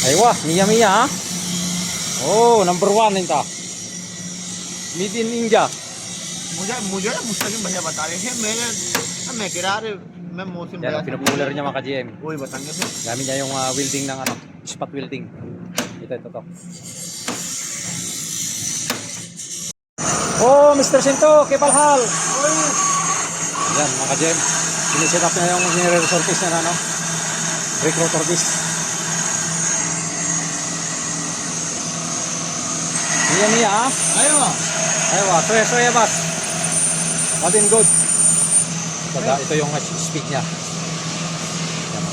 Aywa, Mia Mia ha? Oh, number 1 ita. Made in India. मुझे ना मुस्तकिल भैया बता रहे थे मैं गिरा रहे मैं मौसम Yan, pinupuller niya mga ka-GM. वही बताएंगे फिर Gamit niya yung welding ng ano, spot welding. Ito. Oh, Mr. Sinto, Kepalhal. Yan, mga ka-GM. Siniset up niya yung nire-resurface niya na ano. Brake rotor disc. Mia ha? Aywa, soya bas. Nothing good. Ito yung speed niya. Yan.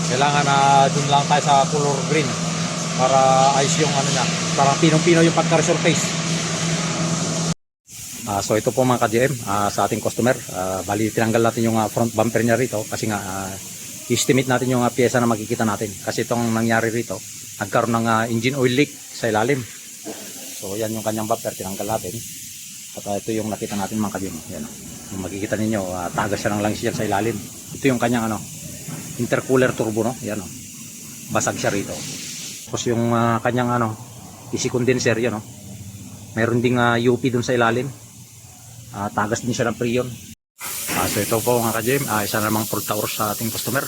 Kailangan na dun lang tayo sa color green para ayos yung ano niya. Parang pinong-pino yung pagka-resurface. So ito po mga ka-GM sa ating customer. Bali tinanggal natin yung front bumper niya rito kasi nga estimate natin yung pyesa na makikita natin. Kasi itong nangyari rito, nagkaroon ng engine oil leak sa ilalim. So yan yung kanyang bumper, tinanggal natin. At ito yung nakita natin mga ka-GM. Yan, yung makikita ninyo, tagas siya ng langis yan sa ilalim. Ito yung kanyang ano, intercooler turbo, no? Yan, no? Basag siya rito. Tapos yung kanyang ano, DC condenser yan, no? Meron ding UP dun sa ilalim. Tagas din siya ng preon. So ito po mga ka-GM, isa namang fault tower sa ating customer.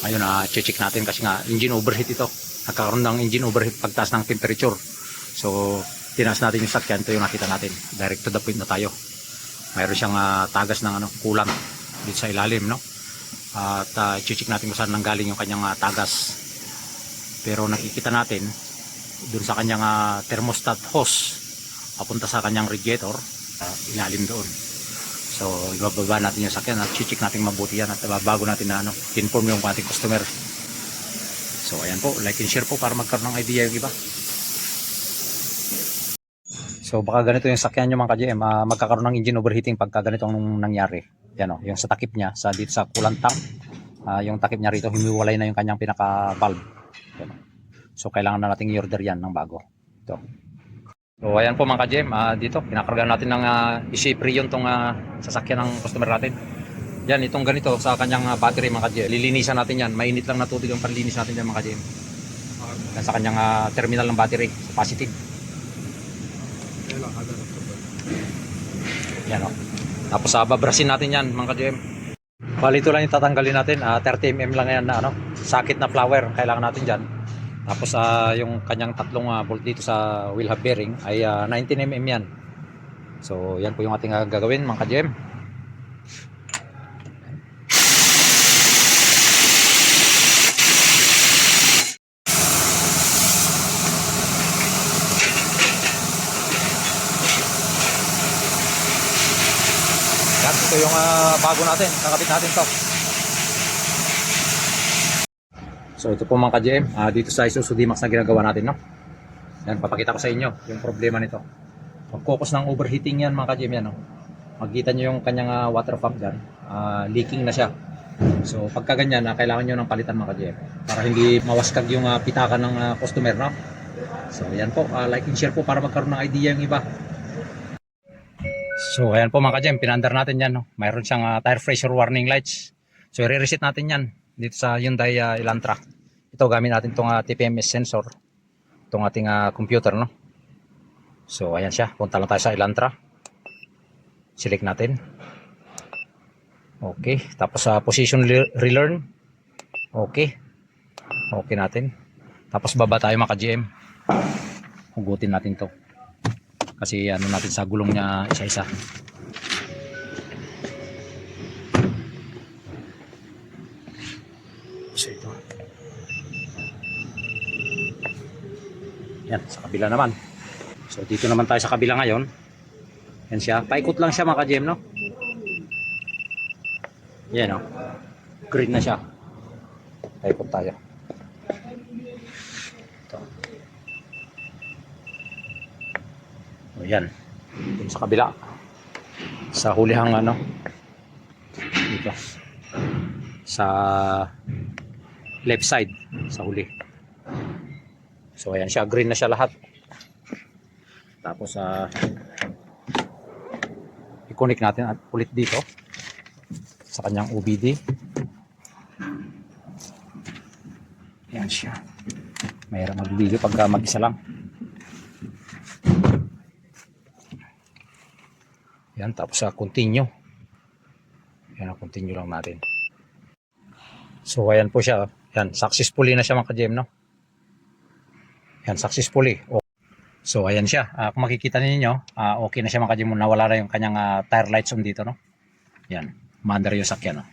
Ayun, check natin kasi nga engine overheat ito. Nagkakaroon ng engine overheat pagtaas ng temperature. So tinaas natin yung sakyan, ito yung nakita natin. Direct to the point na tayo. Mayroon siyang tagas ng ano, coolant dito sa ilalim, no? At check natin kung saan nanggaling yung kanyang tagas. Pero nakikita natin dun sa kanyang thermostat hose papunta sa kanyang radiator, ilalim doon. So ibababa natin yung sakyan at check natin mabuti yan at bago natin na ano, inform yung ating customer. So ayan po, like and share po para magkaroon ng idea yung iba. So baka ganito yung sakyan nyo mga ka-GM, magkakaroon ng engine overheating pagka ganito ang nangyari. Yan o, yung sa takip niya, dito sa coolant tank, yung takip niya rito, humiwalay na yung kanyang pinaka-valve. Yan. So kailangan na nating i-order yan ng bago. Ito. So ayan po mga ka-GM, dito, pinakargaan natin ng i-pre-yon tong sasakyan ng customer natin. Yan, itong ganito sa kanyang battery mga ka-GM. Lilinisan natin yan, mainit lang na tubig ang panlinis natin yan mga ka-GM. Yan sa kanyang terminal ng battery, sa positive. Yan o. Tapos babrasin natin yan mga ka-GM. Bali ito lang yung tatanggalin natin. 30 mm lang yan na ano, sakit na flower. Kailangan natin dyan. Tapos yung kanyang tatlong bolt dito sa wheel hub bearing ay 19 mm yan. So yan po yung ating gagawin mga ka-GM. Ito yung bago natin, kakabit natin to. So ito po mga ka-GM, dito sa Isuzu D-Max na ginagawa natin, no? Yan, papakita ko sa inyo yung problema nito. Pag-focus ng overheating yan mga ka-GM yan, no? Makikita nyo yung kanyang water pump dyan, leaking na siya. So pagka ganyan, kailangan nyo ng palitan mga ka-GM para hindi mawaskag yung pitakan ng customer, no? So yan po, like and share po para magkaroon ng idea yung iba. So ayan po mga ka-GM, pinandar natin yan, no? Mayroon siyang tire pressure warning lights. So i-reset natin yan dito sa Hyundai Elantra. Ito gamit natin itong TPMS sensor, itong ating computer, no? So ayan siya, punta lang tayo sa Elantra, select natin. Okay, tapos position relearn. Okay natin. Tapos baba tayo mga ka-GM, hugutin natin to kasi ano natin sa gulong niya isa-isa. So ito. Yan, sa kabila naman. So dito naman tayo sa kabila ngayon. Yan siya. Paikot lang siya mga ka-GM, no? Yan, no? Green na siya. Paikot tayo. Ito. O yan. Dito sa kabila. Sa hulihang ano. Dito. Sa left side. Sa huli. So ayan siya. Green na siya lahat. Tapos i-connect natin at ulit dito sa kanyang OBD. Ayan siya. Mahirap mag-video pagka mag-isa lang. Yan, tapos continue. Yan, continue lang natin. So, ayan po siya. Yan, successfully na siya mga ka-GM, no? Yan, successfully. So, ayan siya. Kung makikita ninyo, okay na siya mga ka-GM. Nawala na yung kanyang tire lights on dito, no? Yan, maandar yung sakyan, no?